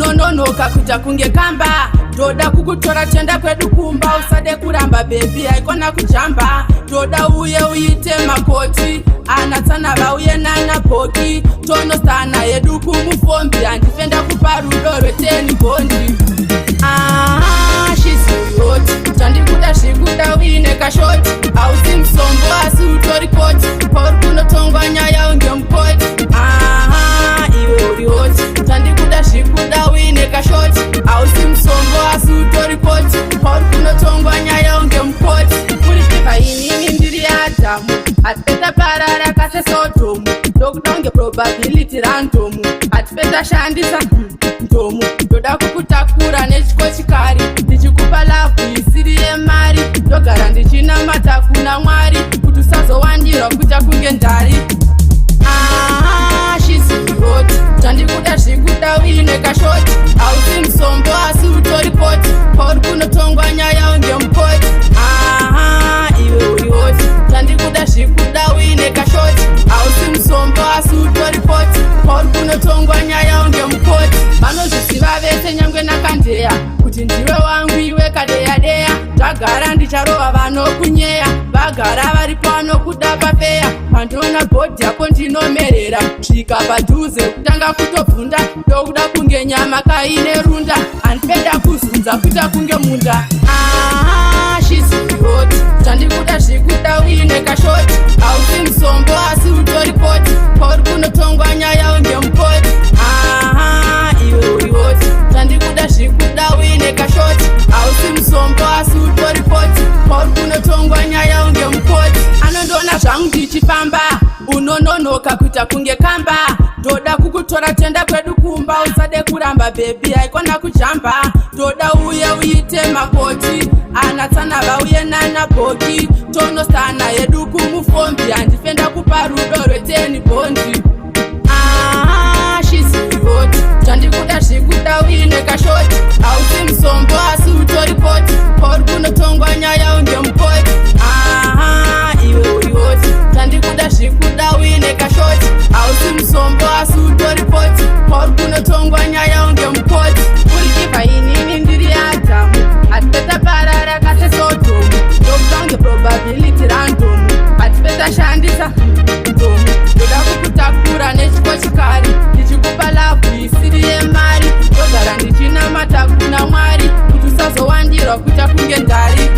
unononoka kuita kunge kamba. Ndoda kukutora tenda kwedu kumba, usade kuramba baby haikona kujamba. Ndoda uye uite makoti, anatsana vauye nana poki. Tonosana yedu kumufombi, handifenda kupa rudo rweteni bondi. She's so hot, tandikuda shikuda uine kashoti. Hausi msombo asi utori koti, pauri kunotongwa nyaya unge mkoti. Iwe uri hoti, tandikuda shikuda uine kashoti. Hausi msombo asi utori koti, pauri kunotongwa nyaya unge mkoti. Kuri shiva inini ndiri Adamu, hatipeta parara kase Sodomu. Ndokuda unge probability randomu, hatipeta shandisa ndomu. Ndoda kukutakura nechikochikari, ndichikupa lavu isiri yemari. Ndogara ndichinamata kuna Mwari, kuti usazowandirwa kuita kunge ndari. She's so hot, tandikuda zvikuda uine kashoti. Hausi msombo asi utori koti, pauri kunotongwa nyaya unge mukoti. Iwe uri hoti, tandikuda zvikuda uine kashoti. Hausi msombo asi utori koti, pauri kunotongwa nyaya unge mukoti. Vanozvisiva vese nyangwe nakandeya, kuti ndiwe wangu iwe kadeya-deya. Ndagara ndicharova vanokunyeya, vagara varipo vanokuda pafeya. Pandiona bhodhi yako ndinomerera, svika padhuze kutanga kutobvunda. Ndokuda kunge nyama kaine runda, handipenda kuzunza kuita kunge munda. She's so hot, tandikuda zvikuda uine kashoti. Hausi msombo asi utori koti, pauri kunotongwa nyaya unge mukoti. Iwe uri hoti, tandikuda zvikuda uine kashoti. Hausi msombo asi utori koti, pauri kunotongwa nyaya unge mukoti. Anondona zvangu ndichifamba, unononoka kuita kunge kamba. Ndoda kukutora tenda kwedu kumba, usade kuramba baby haikona kujamba. Ndoda uye uite makoti, anatsana vauye nana poki. Tonosana yedu kumufombi, handifenda kupa rudo rweteni bondi. She's so hot, tandikuda zvikuda uine kashoti. Hausi msombo asi utori koti, pauri kunotongwa nyaya unge mukoti. Iwe uri hoti, tandikuda zvikuda uine kashoti. Hausi msombo asi utori koti, pauri kunotongwa nyaya unge mukoti. Kuri shiva inini ndiri Adamu, hatipeta parara kase Sodomu. Ndokuda unge probability randomu, hatipeta shandisa ndomu. Ndoda kukutakura nechikochikari, ndichikupa lavu isiri yemari. Ndogara ndichinamata kuna Mwari, kuti usazowandirwa kuita kunge ndari.